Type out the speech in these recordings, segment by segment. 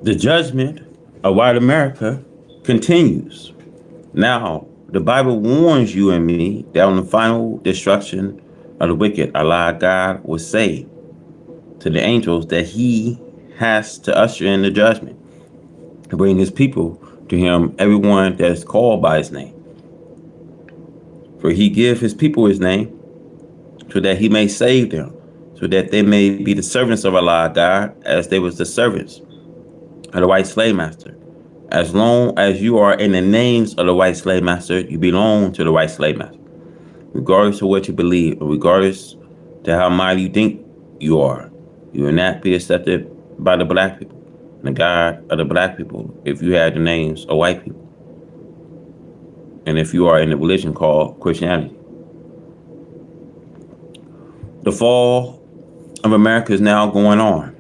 The judgment of white America continues. Now, the Bible warns you and me that on the final destruction of the wicked, Allah God will say to the angels that he has to usher in the judgment and bring his people to him, everyone that is called by his name. For he give his people his name so that he may save them, so that they may be the servants of Allah God as they was the servants of the white slave master. As long as you are in the names of the white slave master, you belong to the white slave master. Regardless of what you believe, or regardless to how mighty you think you are, you will not be accepted by the black people, the God of the black people, if you have the names of white people. And if you are in a religion called Christianity. The fall of America is now going on.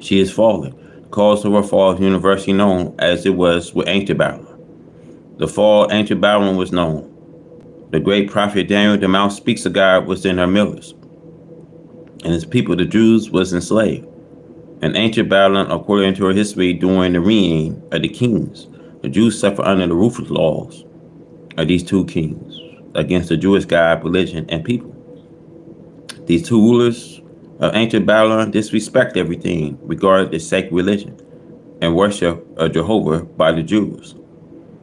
She is falling. The cause of her fall is universally known as it was with ancient Babylon. The fall of ancient Babylon was known. The great prophet Daniel, the mouth speaks of God, was in her millers. And his people, the Jews, was enslaved. In ancient Babylon, according to her history, during the reign of the kings, the Jews suffered under the ruthless laws of these two kings against the Jewish God, religion, and people. These two rulers of ancient Babylon disrespect everything regarded the sacred religion and worship of Jehovah by the Jews.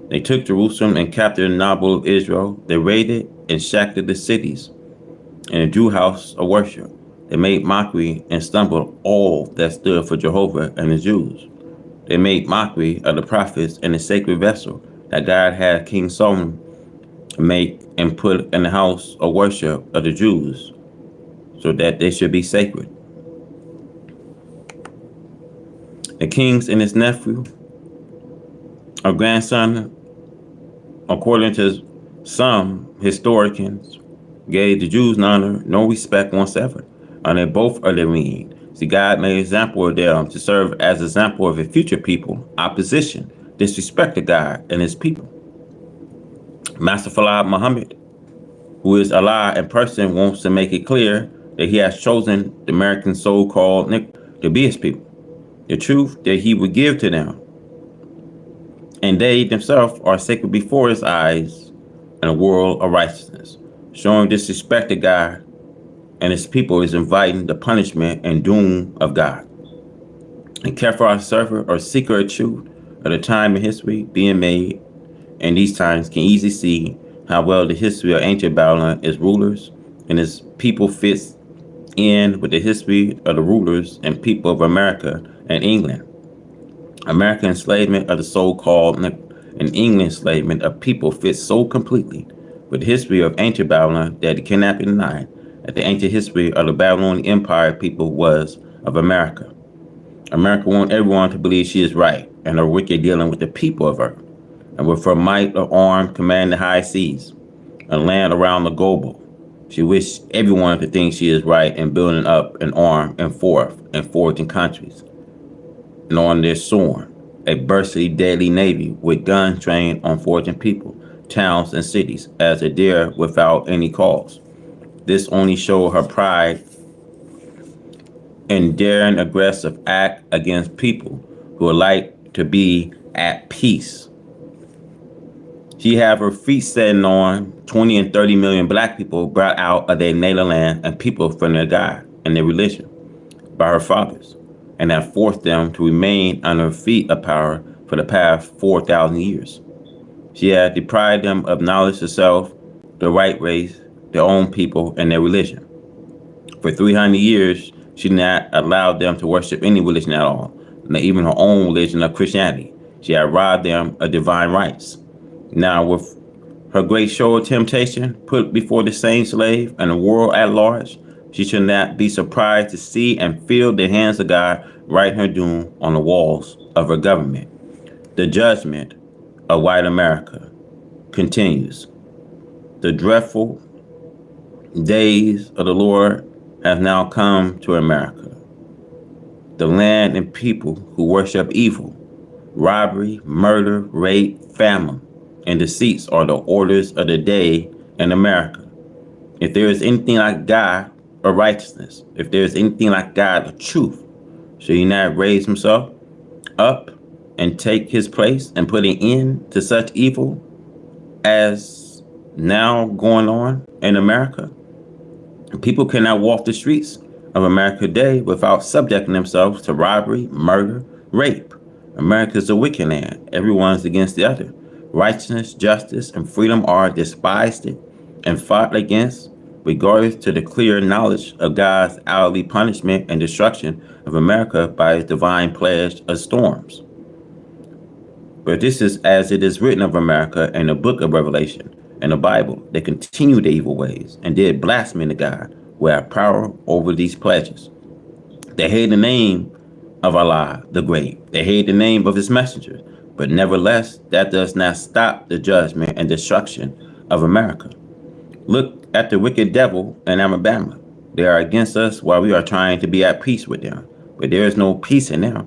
They took Jerusalem and captured the noble of Israel. They raided and shackled the cities and the Jew house of worship. They made mockery and stumbled all that stood for Jehovah and the Jews. They made mockery of the prophets and the sacred vessel that God had King Solomon make and put in the house of worship of the Jews, so that they should be sacred. The kings and his nephew, or grandson, according to some historians, gave the Jews none, no respect whatsoever, and they both are their mean. See, God made an example of them to serve as an example of a future people, opposition, disrespect to God and his people. Master Fala Muhammad, who is Allah in person, wants to make it clear that he has chosen the American so-called to be his people, the truth that he would give to them. And they themselves are sacred before his eyes in a world of righteousness. Showing disrespect to God and his people is inviting the punishment and doom of God. And careful observer or seeker of truth of the time in history being made in these times can easily see how well the history of ancient Babylon, its rulers, and its people fits in with the history of the rulers and people of America and England. American enslavement of the so-called and England enslavement of people fits so completely with the history of ancient Babylon that it cannot be denied that the ancient history of the Babylonian Empire people was of America. America wants everyone to believe she is right and are wicked dealing with the people of Earth, and with her might of arm command the high seas and land around the global. She wished everyone to think she is right in building up an arm and forging countries, and on their sworn, a bursty deadly navy with guns trained on forging people, towns, and cities as a dare without any cause. This only showed her pride and daring aggressive act against people who would like to be at peace. She have her feet setting on 20 and 30 million black people brought out of their native land and people from their God and their religion by her fathers, and have forced them to remain under her feet of power for the past 4,000 years. She had deprived them of knowledge of self, the right race, their own people, and their religion. For 300 years, she did not allow them to worship any religion at all, not even her own religion of Christianity. She had robbed them of divine rights. Now, with her great show of temptation put before the same slave and the world at large, she should not be surprised to see and feel the hands of God write her doom on the walls of her government. The judgment of white America continues. The dreadful days of the Lord have now come to America. The land and people who worship evil, robbery, murder, rape, famine, and deceits are the orders of the day in America. If there is anything like God or righteousness, if there is anything like God or truth, should he not raise himself up and take his place and put an end to such evil as now going on in America? People cannot walk the streets of America today without subjecting themselves to robbery, murder, rape. America is a wicked land. Everyone's against the other. Righteousness, justice, and freedom are despised and fought against, regardless to the clear knowledge of God's hourly punishment and destruction of America by his divine pledge of storms. But this is as it is written of America in the book of Revelation and the Bible. They continued their evil ways and did blasphemy to God, who had power over these pledges. They hate the name of Allah, the Great. They hate the name of his messengers. But nevertheless, that does not stop the judgment and destruction of America. Look at the wicked devil in Alabama. They are against us while we are trying to be at peace with them. But there is no peace in them.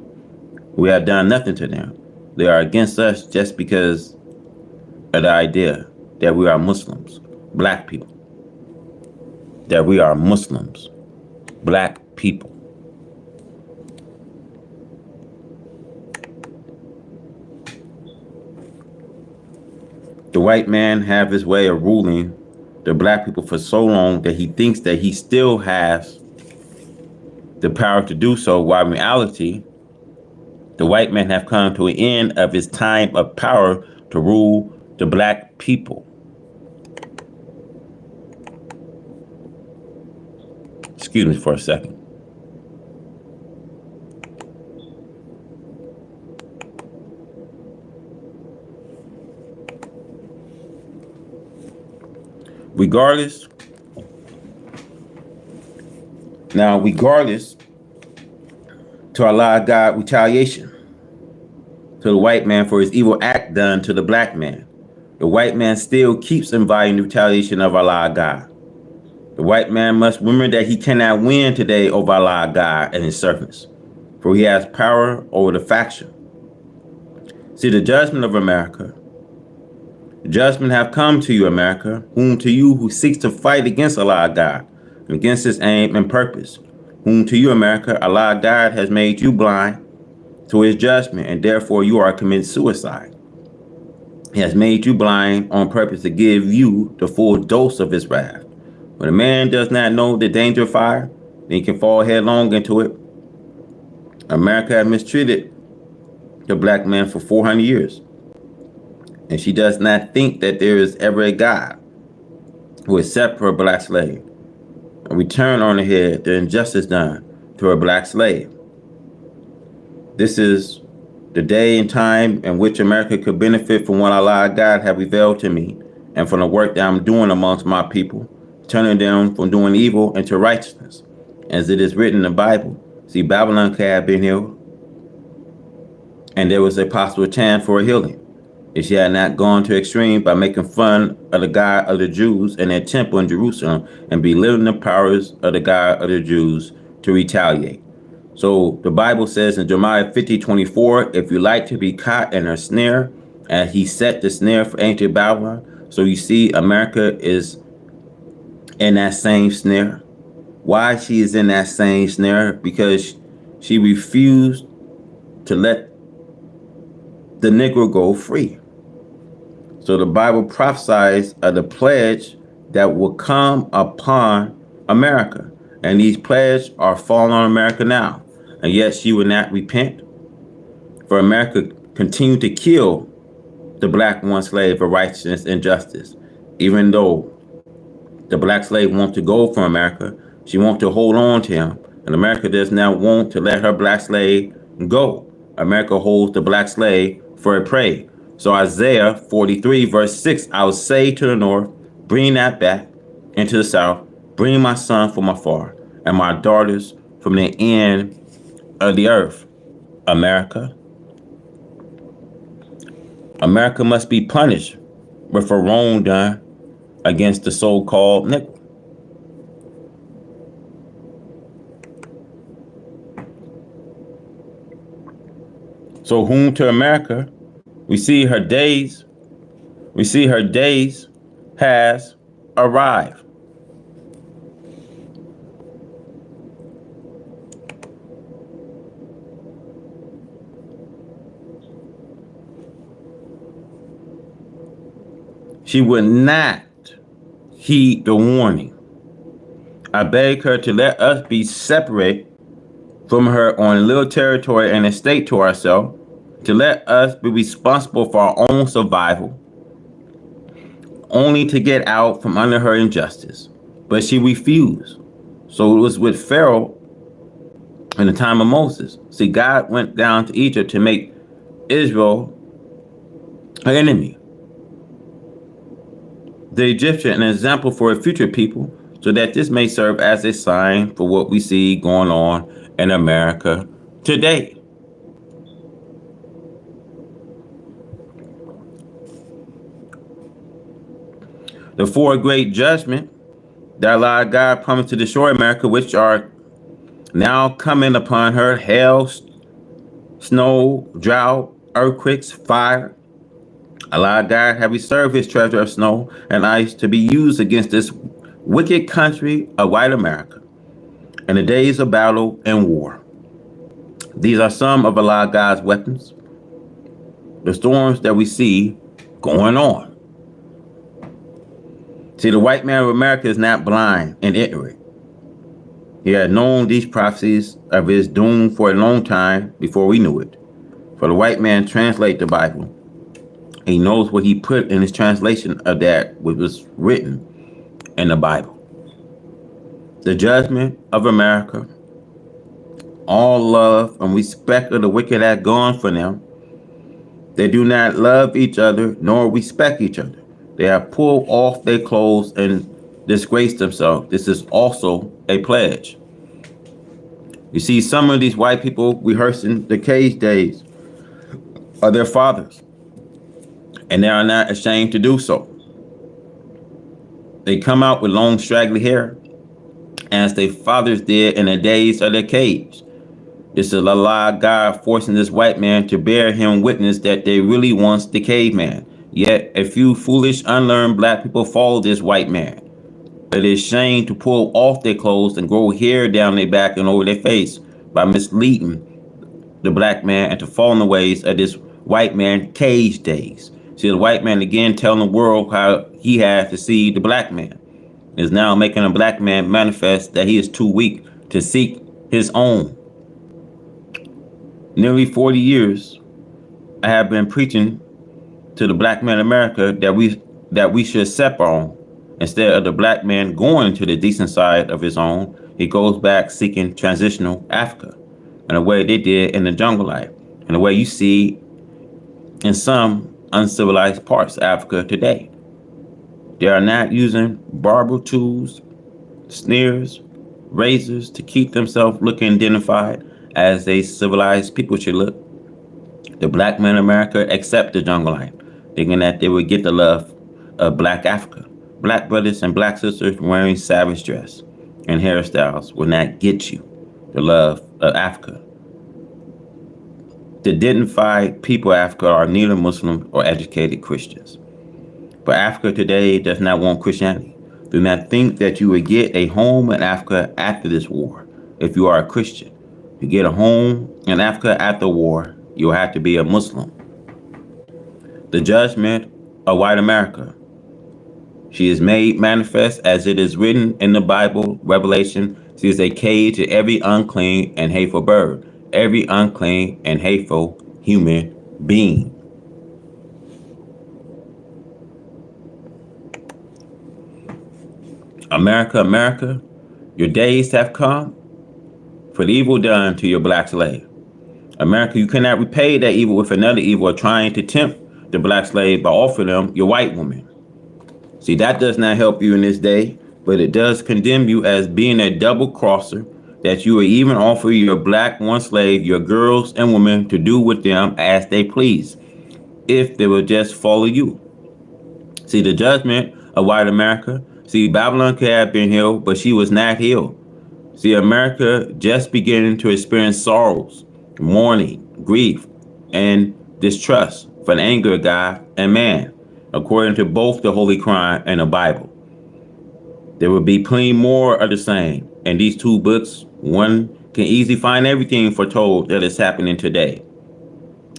We have done nothing to them. They are against us just because of the idea that we are Muslims, black people. That we are Muslims, black people. The white man have his way of ruling the black people for so long that he thinks that he still has the power to do so, while in reality, the white man have come to an end of his time of power to rule the black people. Excuse me for a second. Regardless to allow God retaliation to the white man for his evil act done to the black man, the white man still keeps inviting the retaliation of Allah God. The white man must remember that he cannot win today over Allah God and his servants, for he has power over the faction. See, the judgment of America. Judgment have come to you, America, who seeks to fight against Allah God, and against his aim and purpose. Whom to you, America, Allah God has made you blind to his judgment, and therefore you are committing suicide. He has made you blind on purpose to give you the full dose of his wrath. When a man does not know the danger of fire, then he can fall headlong into it. America has mistreated the black man for 400 years. And she does not think that there is ever a God who is set for a black slave and return on the head the injustice done to a black slave. This is the day and time in which America could benefit from what Allah God have revealed to me and from the work that I'm doing amongst my people, turning them from doing evil into righteousness. As it is written in the Bible, see, Babylon could have been healed, and there was a possible chance for a healing if she had not gone to extreme by making fun of the God of the Jews and their temple in Jerusalem and belittling the powers of the God of the Jews to retaliate. So the Bible says in Jeremiah 50:24, if you like to be caught in a snare, and he set the snare for ancient Babylon. So you see, America is in that same snare. Why she is in that same snare? Because she refused to let the Negro go free. So the Bible prophesies of the pledge that will come upon America. And these pledges are falling on America now. And yet she will not repent. For America continue to kill the black one slave for righteousness and justice. Even though the black slave wants to go from America, she wants to hold on to him. And America does not want to let her black slave go. America holds the black slave for a prey. So Isaiah 43 verse 6, I will say to the north, bring that back into the south, bring my son from afar and my daughters from the end of the earth. America must be punished with a wrong done against the so-called Negro. So whom to America, we see her days has arrived. She would not heed the warning. I begged her to let us be separate from her on a little territory and a state to ourselves, to let us be responsible for our own survival, only to get out from under her injustice. But she refused. So it was with Pharaoh in the time of Moses. See, God went down to Egypt to make Israel an enemy, the Egyptian an example for a future people, so that this may serve as a sign for what we see going on in America today. The four great judgments that Allah God promised to destroy America, which are now coming upon her: hail, snow, drought, earthquakes, fire. Allah God have reserved his treasure of snow and ice to be used against this wicked country of white America in the days of battle and war. These are some of Allah God's weapons, the storms that we see going on. See, the white man of America is not blind and ignorant. He had known these prophecies of his doom for a long time before we knew it. For the white man translate the Bible. He knows what he put in his translation of that which was written in the Bible. The judgment of America, all love and respect of the wicked have gone from them. They do not love each other nor respect each other. They have pulled off their clothes and disgraced themselves. This is also a pledge. You see some of these white people rehearsing the cage days of their fathers, and they are not ashamed to do so. They come out with long straggly hair, as their fathers did in the days of their cage. This is Allah God forcing this white man to bear him witness that they really wants the caveman. Yet a few foolish, unlearned black people follow this white man. It is shame to pull off their clothes and grow hair down their back and over their face by misleading the black man and to fall in the ways of this white man cage days. See, the white man again telling the world how he has to see the black man is now making a black man manifest that he is too weak to seek his own. Nearly 40 years I have been preaching to the black man in America that we should accept our own. Instead of the black man going to the decent side of his own, he goes back seeking transitional Africa in the way they did in the jungle life, in the way you see in some uncivilized parts of Africa today. They are not using barber tools, sneers, razors to keep themselves looking identified as a civilized people should look. The black men in America accept the jungle life, thinking that they would get the love of black Africa. Black brothers and black sisters wearing savage dress and hairstyles will not get you the love of Africa. The dignified people of Africa are neither Muslim or educated Christians. But Africa today does not want Christianity. Do not think that you will get a home in Africa after this war if you are a Christian. To get a home in Africa after war, you'll have to be a Muslim. The judgment of white America. She is made manifest as it is written in the Bible, Revelation. She is a cage to every unclean and hateful bird, every unclean and hateful human being. America, America, your days have come for the evil done to your black slave. America, you cannot repay that evil with another evil or trying to tempt the black slave by offering them your white woman. See, that does not help you in this day, but it does condemn you as being a double crosser, that you will even offer your black one slave, your girls and women, to do with them as they please, if they will just follow you. See, the judgment of white America. See, Babylon could have been healed, but she was not healed. See, America just beginning to experience sorrows, mourning, grief, and distrust for the anger of God and man, according to both the Holy Quran and the Bible. There will be plenty more of the same. In these two books, one can easily find everything foretold that is happening today.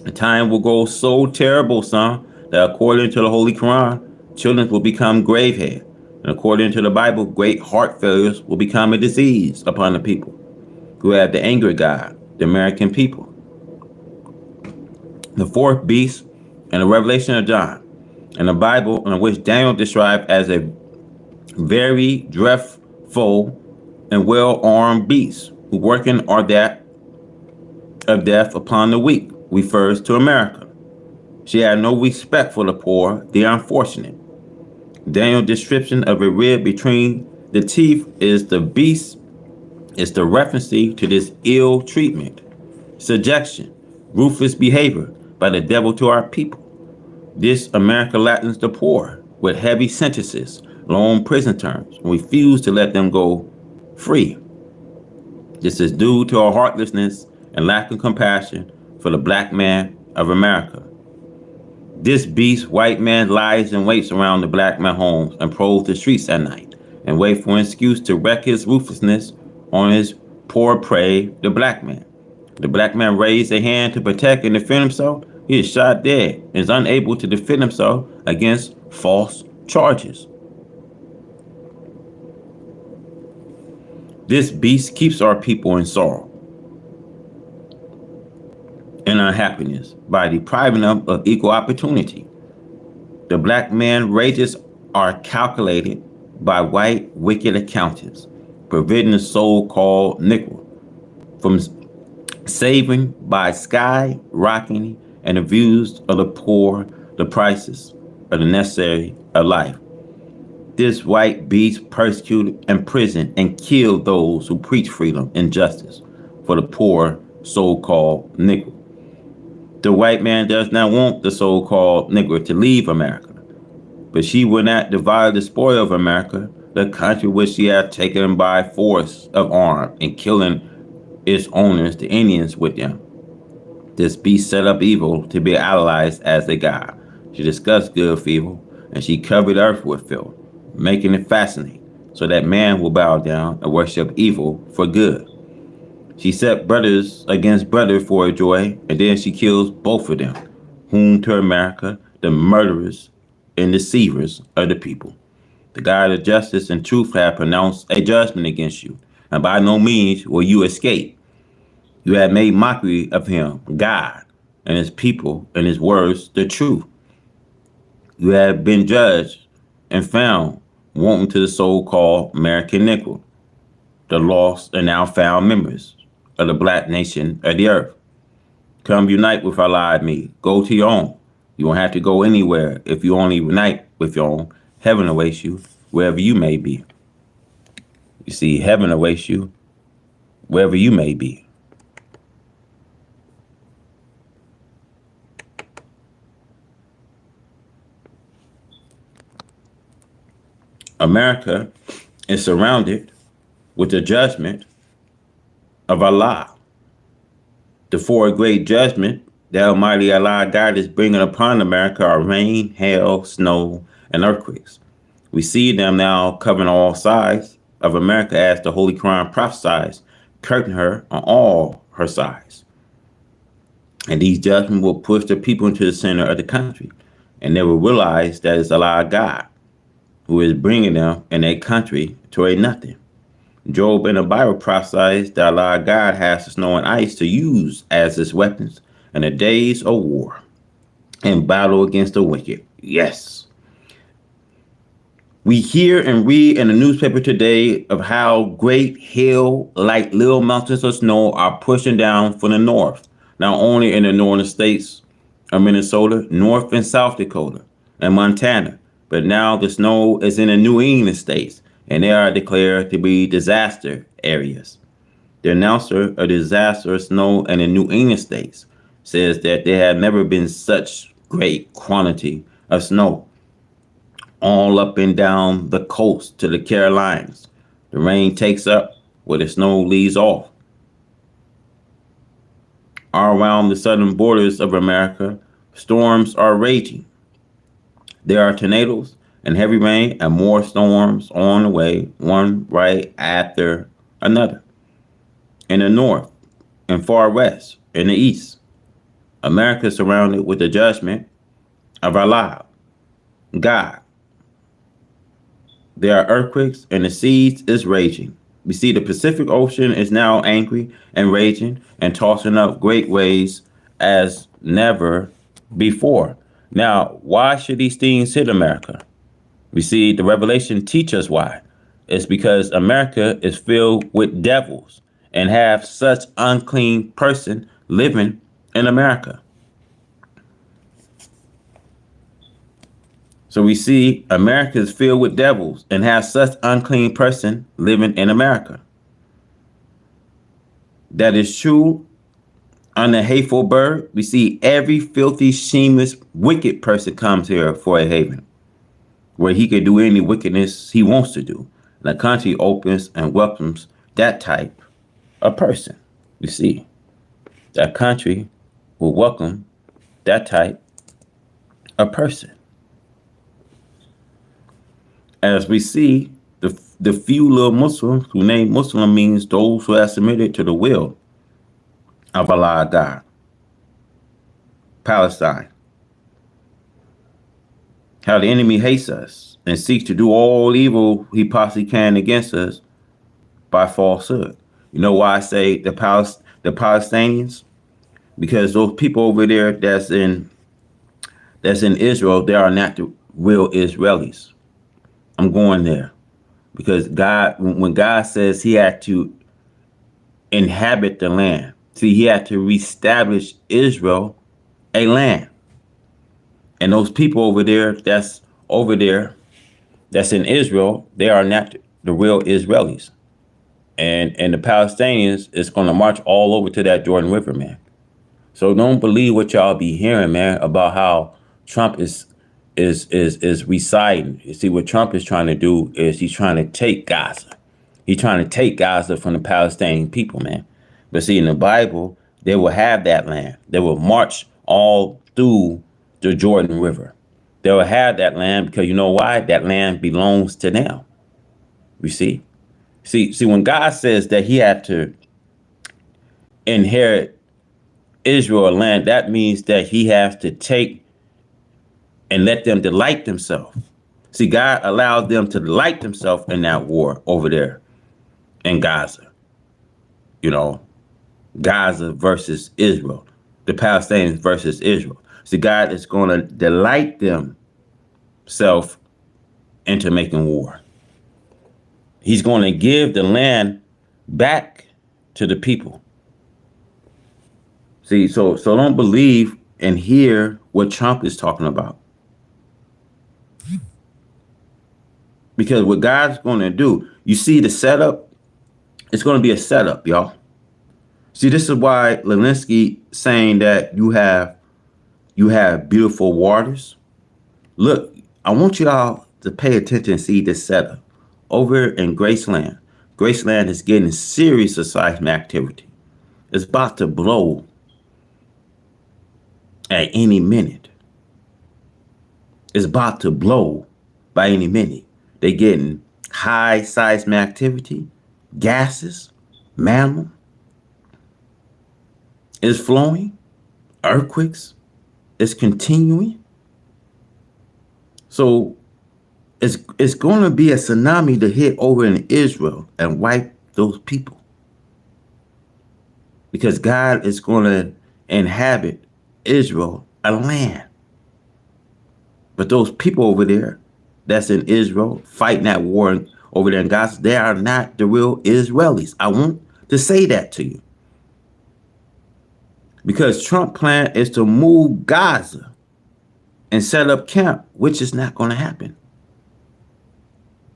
The time will go so terrible, son, that according to the Holy Quran, Children will become gravehead. And according to the Bible, great heart failures will become a disease upon the people who have the anger of God, the American people. The fourth beast in the Revelation of John, in the Bible, in which Daniel described as a very dreadful and well-armed beast, who working are that of death upon the weak, refers to America. She had no respect for the poor, the unfortunate. Daniel's description of a rib between the teeth is the beast, is the reference to this ill treatment, subjection, ruthless behavior by the devil to our people. This America Latins the poor with heavy sentences, long prison terms, and refuse to let them go free. This is due to our heartlessness and lack of compassion for the black man of America. This beast, white man, lies and waits around the black man homes and prowls the streets at night and wait for an excuse to wreak his ruthlessness on his poor prey, the black man. The black man raised a hand to protect and defend himself. He is shot dead and is unable to defend himself against false charges. This beast keeps our people in sorrow and unhappiness by depriving them of equal opportunity. The black man wages are calculated by white wicked accountants, preventing the so-called Negro from saving by skyrocketing and the views of the poor, the prices of the necessary of life. This white beast persecuted, imprisoned, and killed those who preach freedom and justice for the poor, so-called Negro. The white man does not want the so-called Negro to leave America, but she will not divide the spoil of America, the country which she has taken by force of arm and killing its owners, the Indians, with them. This beast set up evil to be idolized as a god. She discussed good for evil, and she covered earth with filth, making it fascinating, so that man will bow down and worship evil for good. She set brothers against brother for a joy, and then she kills both of them, whom to America, the murderers and deceivers of the people. The God of justice and truth have pronounced a judgment against you, and by no means will you escape. You have made mockery of him, God, and his people, and his words, the truth. You have been judged and found wanting to the so-called American Negro, the lost and now found members of the black nation of the earth. Come unite with our allied me. Go to your own. You won't have to go anywhere if you only unite with your own. Heaven awaits you wherever you may be. You see, heaven awaits you wherever you may be. America is surrounded with the judgment of Allah. The four great judgments that Almighty Allah God is bringing upon America are rain, hail, snow, and earthquakes. We see them now covering all sides of America as the Holy Quran prophesies, curtain her on all her sides. And these judgments will push the people into the center of the country, and they will realize that it's Allah God who is bringing them in a country to a nothing. Job in the Bible prophesies that Allah God has the snow and ice to use as his weapons in the days of war and battle against the wicked. Yes. We hear and read in the newspaper today of how great hail, like little mountains of snow, are pushing down from the north, not only in the northern states of Minnesota, North and South Dakota, and Montana, but now the snow is in the New England states, and they are declared to be disaster areas. The announcer of disaster snow in the New England states says that there had never been such great quantity of snow all up and down the coast to the Carolinas. The rain takes up where the snow leaves off. All around the southern borders of America, storms are raging. There are tornadoes and heavy rain and more storms on the way, one right after another. In the north and far west, in the east, America is surrounded with the judgment of Allah, God, There are earthquakes and the seas is raging. We see the Pacific Ocean is now angry and raging and tossing up great waves as never before. Now, why should these things hit America? We see the Revelation teach us why. It's because America is filled with devils and have such unclean person living in America. So we see America is filled with devils and have such unclean person living in America. That is true. On the hateful bird, we see every filthy, shameless, wicked person comes here for a haven, where he can do any wickedness he wants to do. And the country opens and welcomes that type of person. You see, that country will welcome that type of person. As we see, the few little Muslims who name Muslim means those who have submitted to the will of Allah God. Palestine. How the enemy hates us and seeks to do all evil he possibly can against us by falsehood. You know why I say the Palestinians? Because those people over there that's in Israel, they are not the real Israelis. I'm going there because God, when God says he had to inhabit the land, see, he had to reestablish Israel a land. And those people over there, that's in Israel, they are not the real Israelis. And the Palestinians is going to march all over to that Jordan River, man. So don't believe what y'all be hearing, man, about how Trump is residing. You see, what Trump is trying to do is he's trying to take Gaza. He's trying to take Gaza from the Palestinian people, man. But see, in the Bible, they will have that land. They will march all through the Jordan River. They will have that land because you know why? That land belongs to them. You see? See, when God says that he had to inherit Israel land, that means that he has to take and let them delight themselves. See, God allowed them to delight themselves in that war over there in Gaza. You know, Gaza versus Israel, the Palestinians versus Israel. See, God is going to delight themselves into making war. He's going to give the land back to the people. See, so don't believe and hear what Trump is talking about. Because what God's going to do, you see the setup, it's going to be a setup, y'all. See, this is why Zelensky saying that you have beautiful waters. Look, I want y'all to pay attention and see this setup. Over in Graceland, Graceland is getting serious seismic activity. It's about to blow at any minute. It's about to blow by any minute. They're getting high seismic activity, gases, magma is flowing, earthquakes is continuing. So it's going to be a tsunami to hit over in Israel and wipe those people. Because God is going to inhabit Israel, a land. But those people over there that's in Israel fighting that war over there in Gaza, they are not the real Israelis. I want to say that to you. Because Trump's plan is to move Gaza and set up camp, which is not going to happen.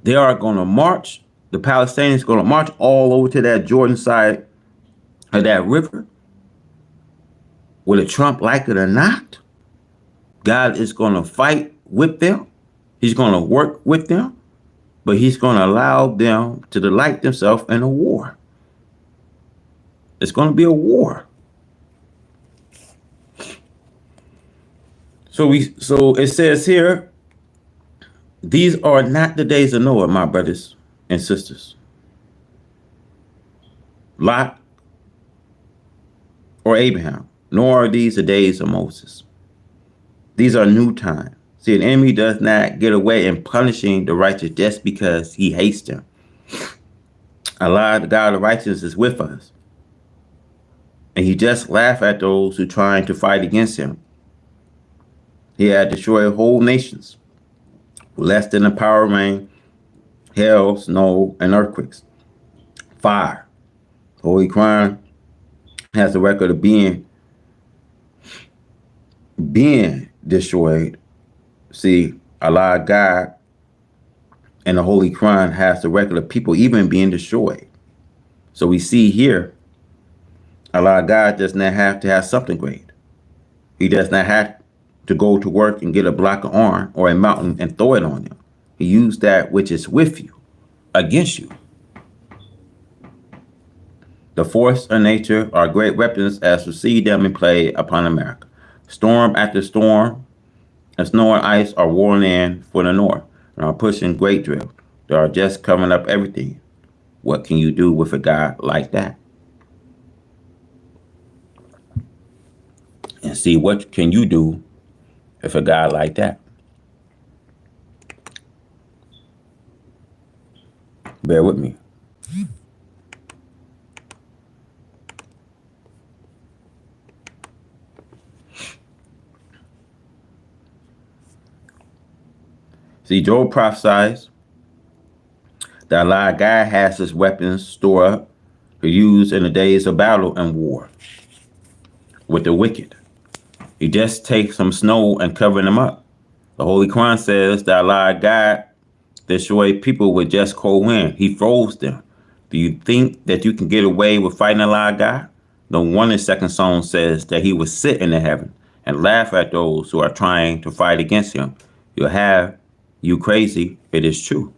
They are going to march, the Palestinians are going to march all over to that Jordan side of that river. Whether Trump like it or not, God is going to fight with them. He's going to work with them, but he's going to allow them to delight themselves in a war. It's going to be a war. So it says here, these are not the days of Noah, my brothers and sisters. Lot or Abraham, nor are these the days of Moses. These are new times. See, an enemy does not get away in punishing the righteous just because he hates them. Allah, the God of righteousness, is with us. And he just laughed at those who trying to fight against him. He had destroyed whole nations, less than the power of rain, hail, snow, and earthquakes. Fire. Holy Quran has a record of being destroyed. See, Allah, God, and the Holy Quran has the record of people even being destroyed. So we see here, Allah, God does not have to have something great. He does not have to go to work and get a block of iron or a mountain and throw it on you. He used that which is with you against you. The force of nature are great weapons as we see them in play upon America. Storm after storm and snow and ice are worn in for the north and are pushing great drift. They are just covering up everything. What can you do with a God like that? And see, what can you do with a God like that? Bear with me. See, Job prophesies that Allah God has his weapons stored up to use in the days of battle and war with the wicked. He just takes some snow and covering them up. The Holy Quran says that Allah God destroyed people with just cold wind. He froze them. Do you think that you can get away with fighting Allah God? The one in second song says that he would sit in the heaven and laugh at those who are trying to fight against him. You'll have you crazy. It is true.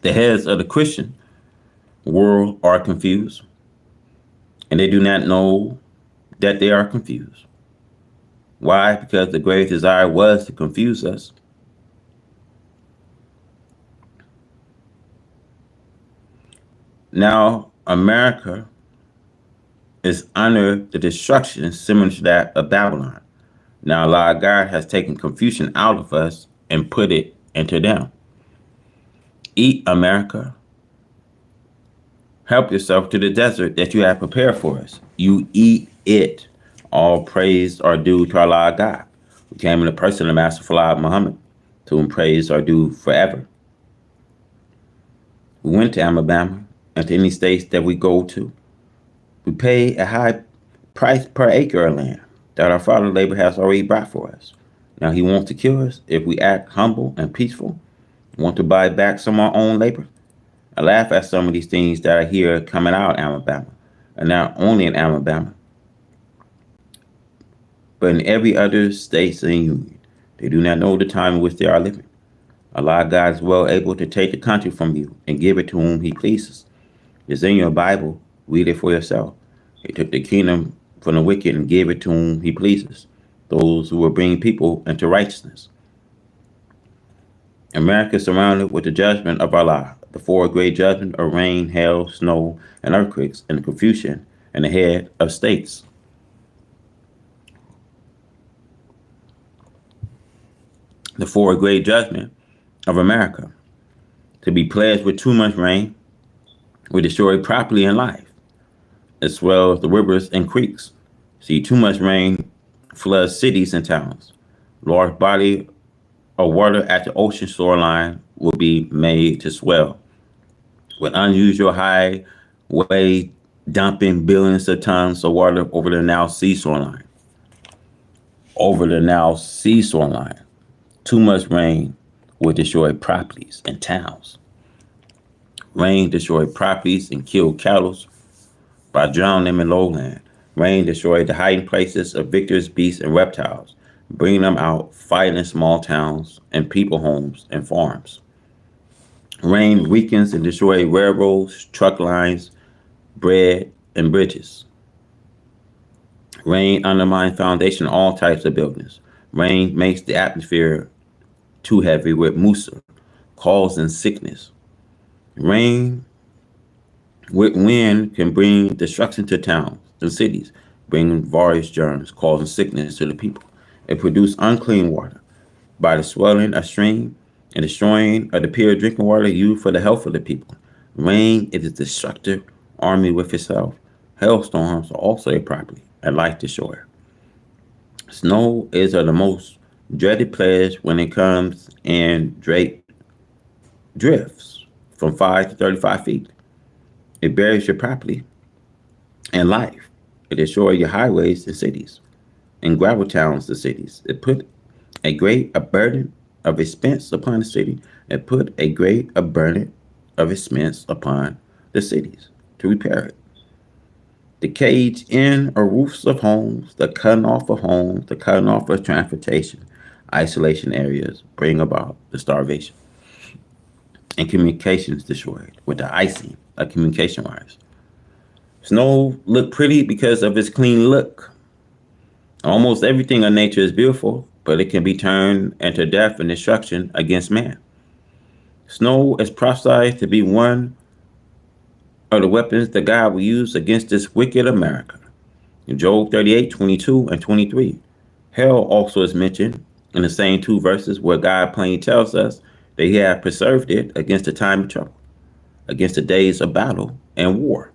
The heads of the Christian world are confused, and they do not know that they are confused. Why? Because the great desire was to confuse us. Now, America is under the destruction similar to that of Babylon. Now, Allah God has taken confusion out of us and put it into them. Eat, America. Help yourself to the desert that you have prepared for us. You eat it. All praise are due to Allah God, who came in the person of Master Fala Muhammad, to whom praise are due forever. We went to Alabama and to any states that we go to. We pay a high price per acre of land that our Father labor has already brought for us. Now he wants to kill us if we act humble and peaceful, want to buy back some of our own labor. I laugh at some of these things that I hear coming out of Alabama, and not only in Alabama, but in every other state in the Union. They do not know the time in which they are living. Allah God is well able to take the country from you and give it to whom he pleases. It's in your Bible. Read it for yourself. He took the kingdom from the wicked and gave it to whom he pleases, those who will bring people into righteousness. America is surrounded with the judgment of Allah, the four great judgments of rain, hail, snow, and earthquakes, and confusion, and the head of states. The four great judgments of America. To be pledged with too much rain will destroy property and life, as well as the rivers and creeks. See, too much rain floods cities and towns. Large body of water at the ocean shoreline will be made to swell, with unusual high wave dumping billions of tons of water over the Nile Sea shoreline. Over the Nile Sea shoreline. Too much rain will destroy properties and towns. Rain destroyed properties and killed cattle by drowning them in lowland. Rain destroyed the hiding places of victors, beasts, and reptiles, bringing them out, fighting in small towns and people homes and farms. Rain weakens and destroys railroads, truck lines, bread, and bridges. Rain undermines foundation of all types of buildings. Rain makes the atmosphere too heavy with musa, causing sickness. Rain Wind can bring destruction to towns and cities, bringing various germs, causing sickness to the people. It produces unclean water by the swelling of stream and destroying of the pure drinking water used for the health of the people. Rain is a destructive army with itself. Hailstorms are also a property, a life destroyer. Snow is of the most dreaded pledge when it comes in drifts from 5 to 35 feet. It buries your property and life. It destroys your highways and cities and gravel towns to cities. It put a burden of expense upon the city. It put a burden of expense upon the cities to repair it. The cage in or roofs of homes, the cutting off of homes, the cutting off of transportation, isolation areas bring about the starvation and communications destroyed with the icing of communication wires. Snow look pretty because of its clean look. Almost everything in nature is beautiful, but it can be turned into death and destruction against man. Snow is prophesied to be one of the weapons that God will use against this wicked America. In Job 38:22 and 23. Hell also is mentioned in the same two verses where God plainly tells us that he had preserved it against the time of trouble, against the days of battle and war.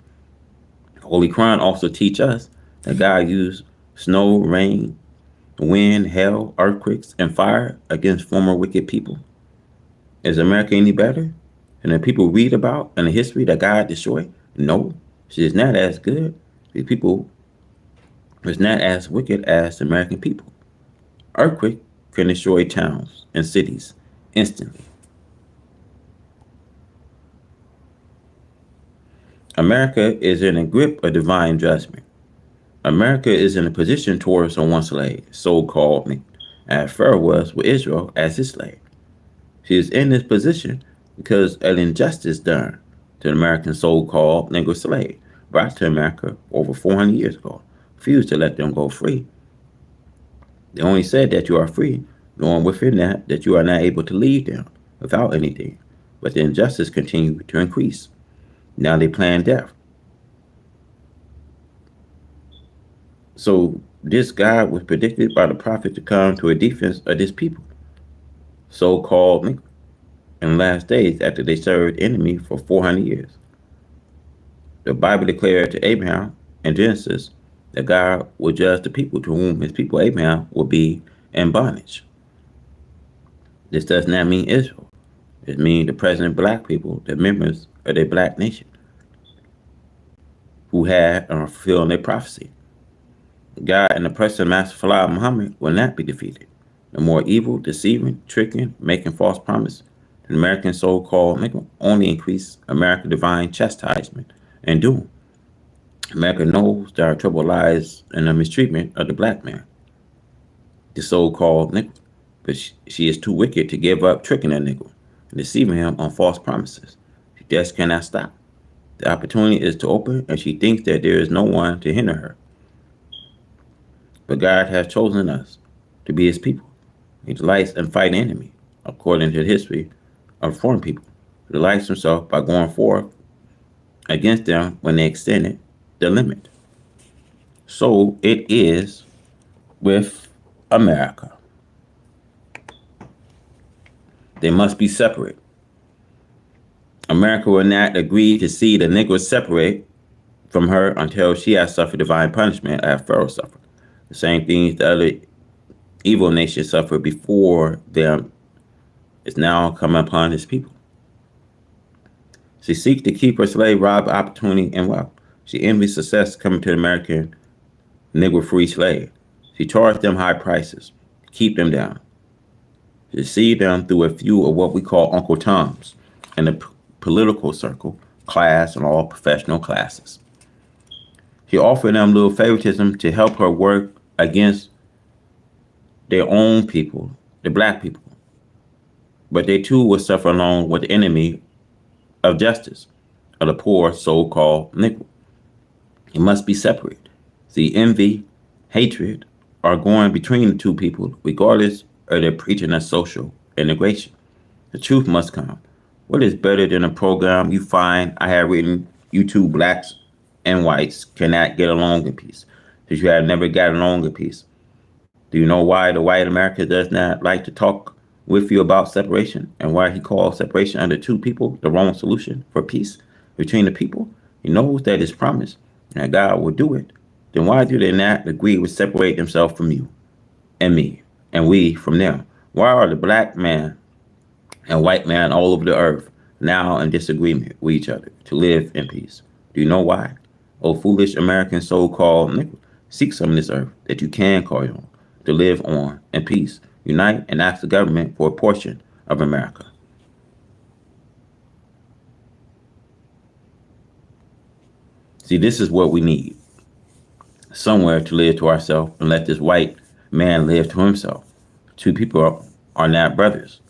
Holy Quran also teach us that God used snow, rain, wind, hail, earthquakes, and fire against former wicked people. Is America any better than the people read about in the history that God destroyed? No, she is not as good. The people is not as wicked as the American people. Earthquake can destroy towns and cities instantly. America is in a grip of divine judgment. America is in a position towards a one slave, so-called me, as Pharaoh was with Israel as his slave. She is in this position because of injustice done to the American so-called Negro slave brought to America over 400 years ago. Refused to let them go free. They only said that you are free, knowing within that you are not able to leave them without anything. But the injustice continued to increase. Now they plan death. So this God was predicted by the prophet to come to a defense of this people, so-called in the last days after they served the enemy for 400 years. The Bible declared to Abraham in Genesis that God will judge the people to whom his people Abraham will be in bondage. This does not mean Israel. It means the present black people, the members of their black nation, who had and are fulfilling their prophecy. God and the present Master Fala Muhammad will not be defeated. The more evil, deceiving, tricking, making false promise, the American so-called make only increase American divine chastisement and doom. America knows that our trouble lies in the mistreatment of the black man, the so-called nigger, but she is too wicked to give up tricking that nigger and deceiving him on false promises. She just cannot stop. The opportunity is to open, and she thinks that there is no one to hinder her. But God has chosen us to be his people. He delights in fighting the enemy, according to the history of foreign people. He delights himself by going forth against them when they extended the limit. So it is with America. They must be separate. America will not agree to see the Negroes separate from her until she has suffered divine punishment as Pharaoh suffered. The same things the other evil nations suffered before them is now coming upon his people. She seeks to keep her slave robbed opportunity and wealth. She envies success coming to the American Negro free slave. She charged them high prices to keep them down. She deceived them through a few of what we call Uncle Toms in the political circle, class, and all professional classes. She offered them little favoritism to help her work against their own people, the black people. But they too will suffer along with the enemy of justice, of the poor so-called Negro. It must be separate. See, envy, hatred are going between the two people, regardless of their preaching of social integration. The truth must come. What is better than a program you find I have written You two blacks and whites cannot get along in peace. Because you have never gotten along in peace. Do you know why the white America does not like to talk with you about separation and why he calls separation under two people the wrong solution for peace between the people? He knows that it's promised and that God will do it. Then why do they not agree to separate themselves from you and me and we from them? Why are the black man and white man all over the earth now in disagreement with each other to live in peace? Do you know why? O foolish American so-called nigger, seek some of this earth that you can call your own to live on in peace. Unite and ask the government for a portion of America. See, this is what we need. Somewhere to live to ourselves and let this white man live to himself. Two people are not brothers.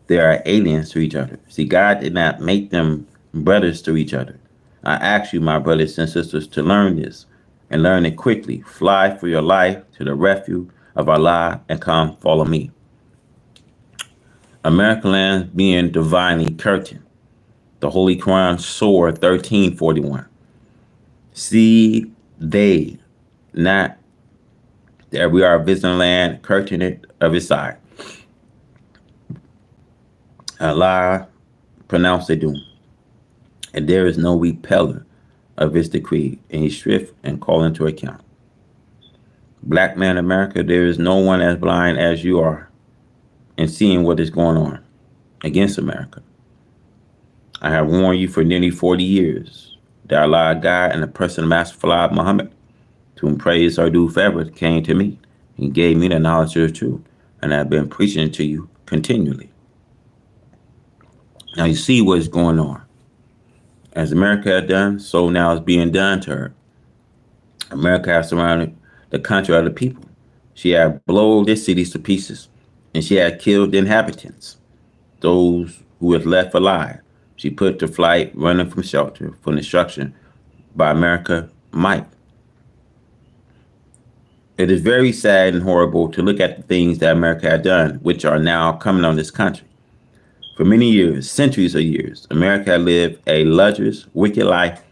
They are aliens to each other. See, God did not make them brothers to each other. I ask you, my brothers and sisters, to learn this and learn it quickly. Fly for your life to the refuge of Allah and come follow me. American land being divinely curtained. The Holy Quran, Surah 1341. See they not that we are visiting land, curtain it of his side. Allah pronounced a doom, and there is no repeller of his decree, and he's swift and call into account. Black man America, there is no one as blind as you are in seeing what is going on against America. I have warned you for nearly 40 years that Allah, God, and the person of Master Fala Muhammad, to whom praise are due forever, came to me. He gave me the knowledge of the truth, and I have been preaching to you continually. Now you see what is going on. As America has done, so now is being done to her. America has surrounded the country of the people. She had blown their cities to pieces, and she had killed the inhabitants, those who was left alive. She put to flight, running from shelter, from destruction by America might. It is very sad and horrible to look at the things that America had done, which are now coming on this country. For many years, centuries of years, America had lived a luxurious, wicked life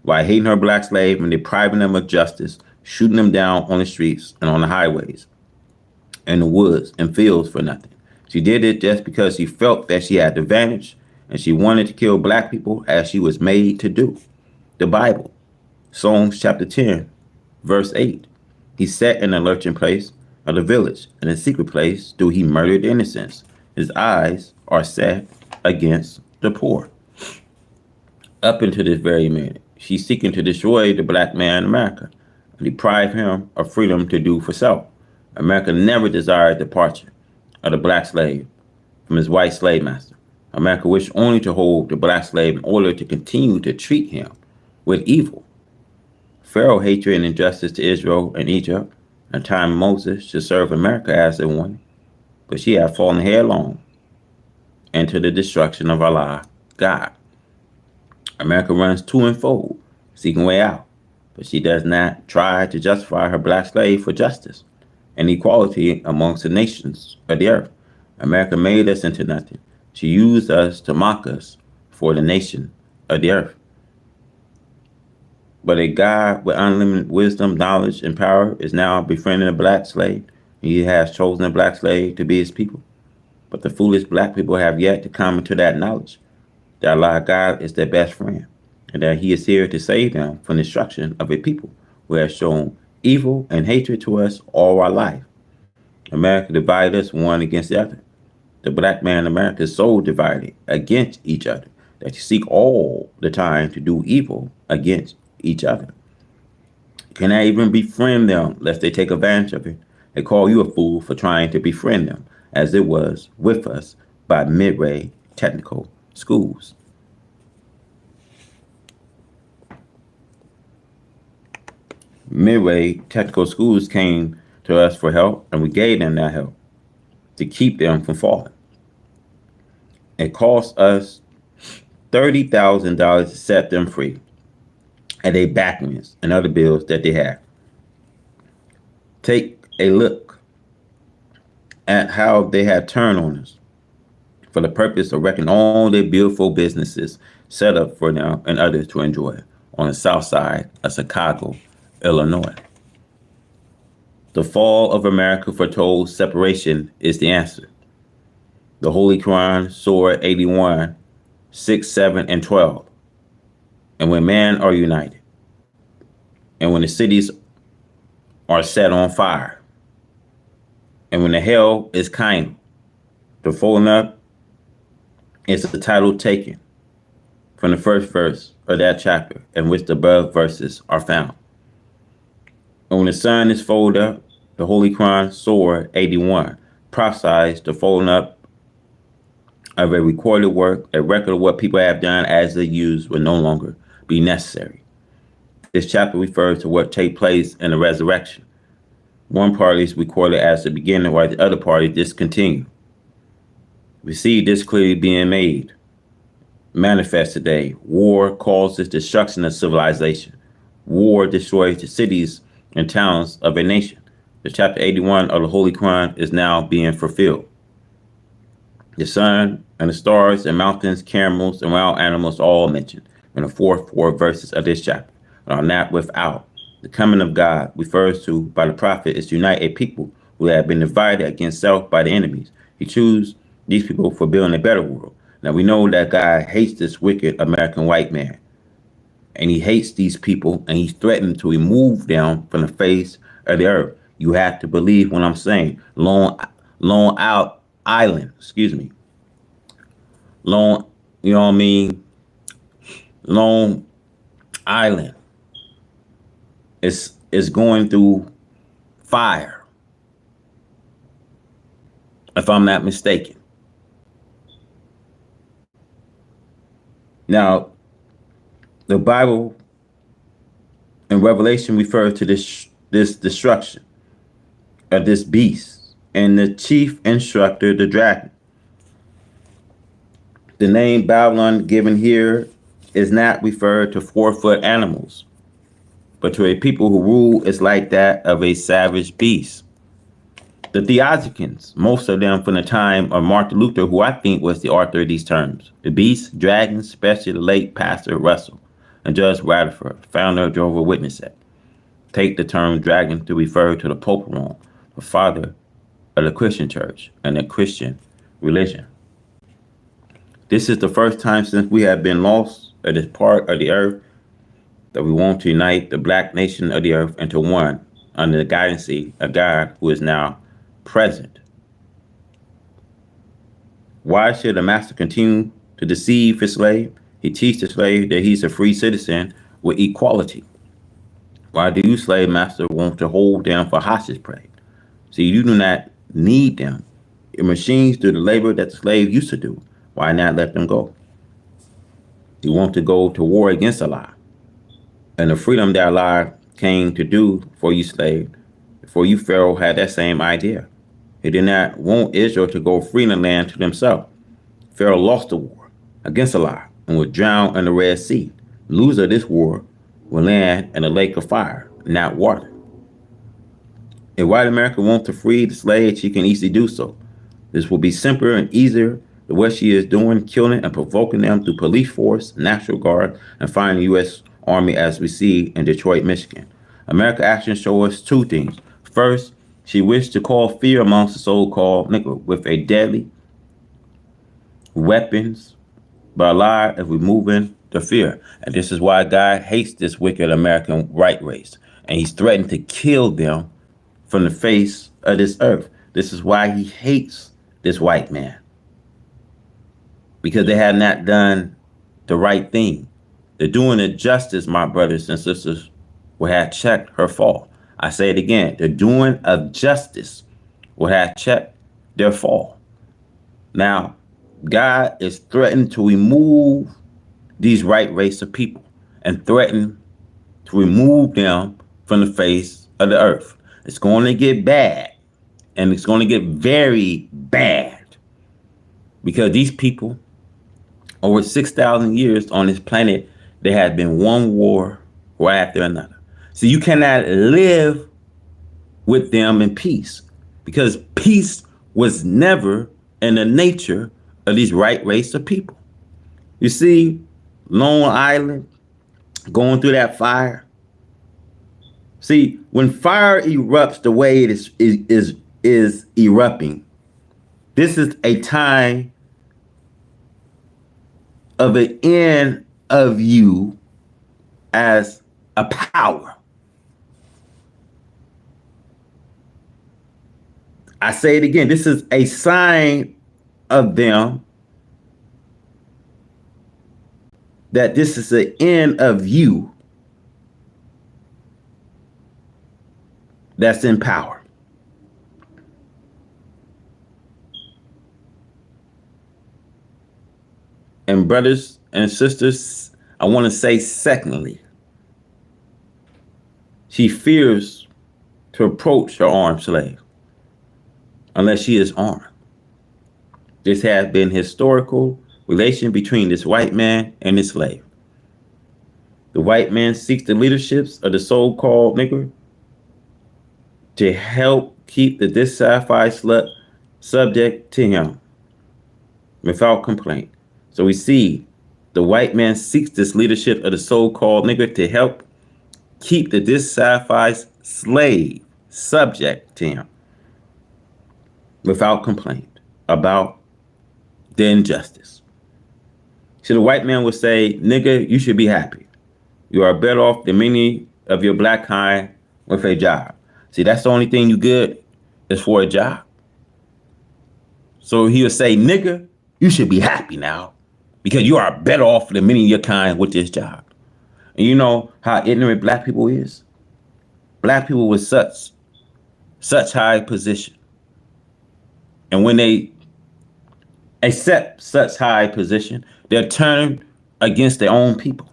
while hating her black slave and depriving them of justice, shooting them down on the streets and on the highways, in the woods and fields for nothing. She did it just because she felt that she had the advantage and she wanted to kill black people as she was made to do. The Bible, Psalms chapter 10, verse 8. He sat in the lurching place of the village. In a secret place do he murder the innocents. His eyes are set against the poor. Up until this very minute, she's seeking to destroy the black man in America and deprive him of freedom to do for self. America never desired departure of the black slave from his white slave master. America wished only to hold the black slave in order to continue to treat him with evil. Pharaoh hatred and injustice to Israel and Egypt, and time Moses should serve America as a one, but she had fallen headlong into the destruction of Allah, God. America runs to and fro, seeking way out, but she does not try to justify her black slave for justice and equality amongst the nations of the earth. America made us into nothing. She used us to mock us for the nation of the earth. But a God with unlimited wisdom, knowledge, and power is now befriending a black slave. He has chosen a black slave to be his people. But the foolish black people have yet to come into that knowledge that Allah God is their best friend, and that he is here to save them from the destruction of a people who has shown evil and hatred to us all our life. America divided us one against the other. The black man in America is so divided against each other that you seek all the time to do evil against each other. You cannot even befriend them lest they take advantage of it. They call you a fool for trying to befriend them, as it was with us by Midway Technical Schools. Midway Technical Schools came to us for help, and we gave them that help to keep them from falling. It cost us $30,000 to set them free, and they backings and other bills that they have. Take a look at how they have turned on us for the purpose of wrecking all their beautiful businesses set up for them and others to enjoy. on the south side of Chicago, Illinois. The fall of America foretold separation is the answer. The Holy Quran, Surah 81, 6, 7, and 12. And when men are united, and when the cities are set on fire, and when the hell is kind, the folding up is the title taken from the first verse of that chapter in which the above verses are found. And when the sun is folded up, the Holy Quran, Surah 81, prophesies the folding up of a recorded work, a record of what people have done as they used will no longer be necessary. This chapter refers to what take place in the resurrection. One party is recorded as the beginning, while the other party discontinued. We see this clearly being made manifest today. War causes destruction of civilization. War destroys the cities and towns of a nation. The chapter 81 of the Holy Quran is now being fulfilled. The sun and the stars and mountains, camels and wild animals all mentioned in the four verses of this chapter are not without. The coming of God refers to by the prophet is to unite a people who have been divided against self by the enemies. He chose these people for building a better world. Now we know that God hates this wicked American white man. And he hates these people and he's threatened to remove them from the face of the earth. You have to believe what I'm saying. Long Island, Long, you know what I mean? Long Island is going through fire, if I'm not mistaken. Now, the Bible in Revelation refers to this destruction of this beast and the chief instructor, the dragon. The name Babylon given here is not referred to 4-foot animals, but to a people who rule is like that of a savage beast. The theologians, most of them from the time of Martin Luther, who I think was the author of these terms, the beast, dragons, especially the late Pastor Russell and Judge Rutherford, founder of Jehovah's Witness, take the term dragon to refer to the Pope Rome, the father of the Christian church and the Christian religion. This is the first time since we have been lost at this part of the earth that we want to unite the black nation of the earth into one under the guidance of God who is now present. Why should a master continue to deceive his slave? He teaches the slave that he's a free citizen with equality. Why do you, slave master, want to hold them for hostage prey? See, you do not need them. Your machines do the labor that the slave used to do. Why not let them go? You want to go to war against Allah. And the freedom that Allah came to do for you, slave, for you, Pharaoh, had that same idea. He did not want Israel to go free in the land to themselves. Pharaoh lost the war against Allah and was drowned in the Red Sea. The loser of this war will land in a lake of fire, not water. If white America wants to free the slaves, she can easily do so. This will be simpler and easier than what she is doing, killing and provoking them through police force, National Guard, and fighting the U.S. Army as we see in Detroit, Michigan. America's actions show us two things. First, she wished to call fear amongst the so-called Negro with a deadly weapons, but Allah is removing the fear. And this is why God hates this wicked American white race. And he's threatened to kill them from the face of this earth. This is why he hates this white man. Because they have not done the right thing. They're doing the justice, my brothers and sisters, will have checked her fall. I say it again, the doing of justice will have checked their fall. Now, God is threatening to remove these right race of people and threaten to remove them from the face of the earth. It's going to get bad, and it's going to get very bad, because these people, over 6,000 years on this planet, there has been one war right after another. So you cannot live with them in peace, because peace was never in the nature of these right race of people. You see, Long Island going through that fire. See, when fire erupts the way it is erupting, this is a time of an end of you as a power. I say it again. This is a sign of them that this is the end of you that's in power. And brothers and sisters, I want to say secondly, she fears to approach her armed slave unless she is armed. This has been historical relation between this white man and his slave. The white man seeks the leaderships of the so-called Negro to help keep the dissatisfied slut subject to him without complaint. So we see the white man seeks this leadership of the so-called Negro to help keep the dissatisfied slave subject to him without complaint about the injustice. So the white man would say, nigga, you should be happy. You are better off than many of your black kind with a job. See, that's the only thing you good is for a job. So he would say, nigga, you should be happy now because you are better off than many of your kind with this job. And you know how ignorant black people is? Black people with such high position. And when they accept such high position, they're turned against their own people.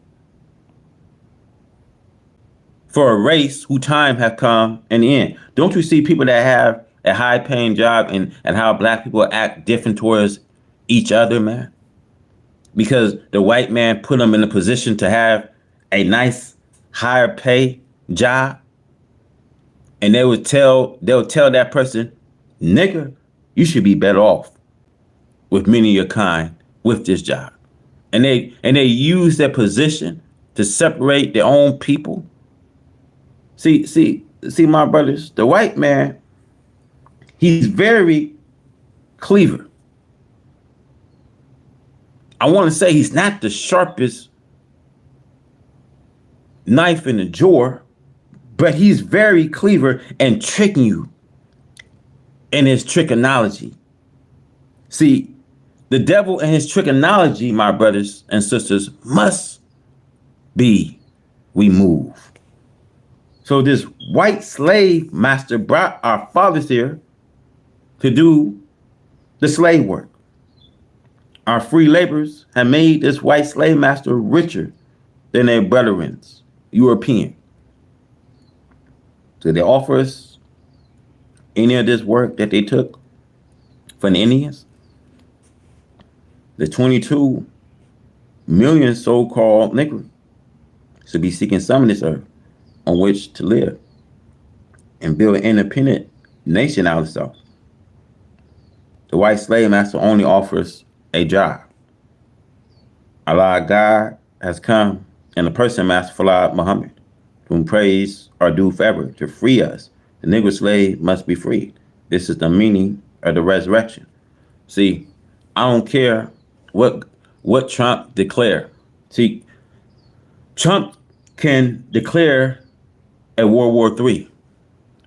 For a race whose time have come in the end. Don't you see people that have a high paying job and how black people act different towards each other, man? Because the white man put them in a position to have a nice higher pay job. And they'll tell that person, nigga, you should be better off with many of your kind with this job. And they use their position to separate their own people. See, my brothers, the white man, he's very clever. I want to say he's not the sharpest knife in the drawer, but he's very clever and tricking you in his trickonology. See, the devil and his trickonology, my brothers and sisters, must be removed. So this white slave master brought our fathers here to do the slave work. Our free laborers have made this white slave master richer than their brethren, European. So they offer us any of this work that they took from the Indians. The 22 million so-called Negroes should be seeking some of this earth on which to live and build an independent nation out of itself. The white slave master only offers a job. Allah God has come in the person master Falah Muhammad, whom praise are due forever, to free us. The Negro slave must be freed. This is the meaning of the resurrection. See, I don't care what Trump declare. See, Trump can declare a World War III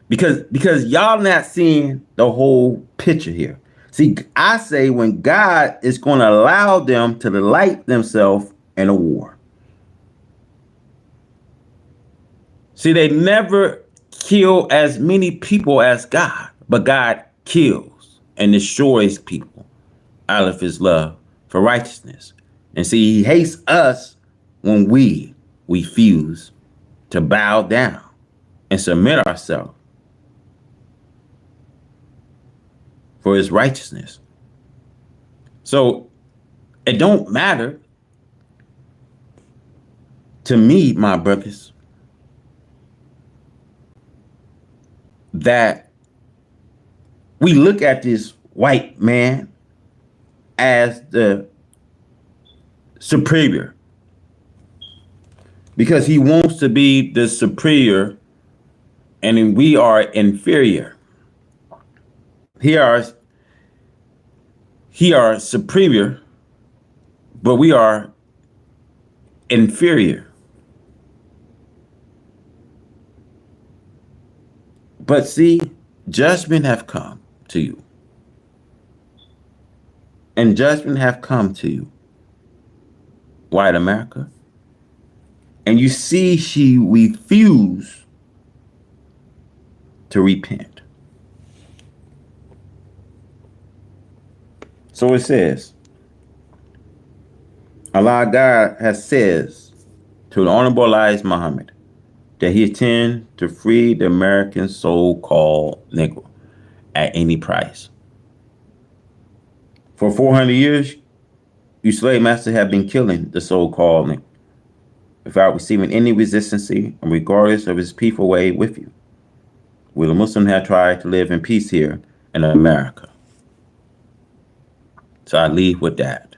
because y'all not seeing the whole picture here. See, I say when God is going to allow them to delight themselves in a war. See, they never kill as many people as God, but God kills and destroys people out of his love for righteousness. And see, he hates us when we refuse to bow down and submit ourselves for his righteousness. So it don't matter to me, my brothers, that we look at this white man as the superior. because he wants to be the superior and we are inferior. He are superior, but we are inferior. But see, judgment have come to you. And judgment have come to you, white America. And you see she refused to repent. So it says, Allah God has says to the Honorable Elijah Muhammad that he intends to free the American so-called Negro at any price. For 400 years, you slave masters have been killing the so-called Negro without receiving any resistance and regardless of his peaceful way with you. We the Muslims have tried to live in peace here in America. So I leave with that.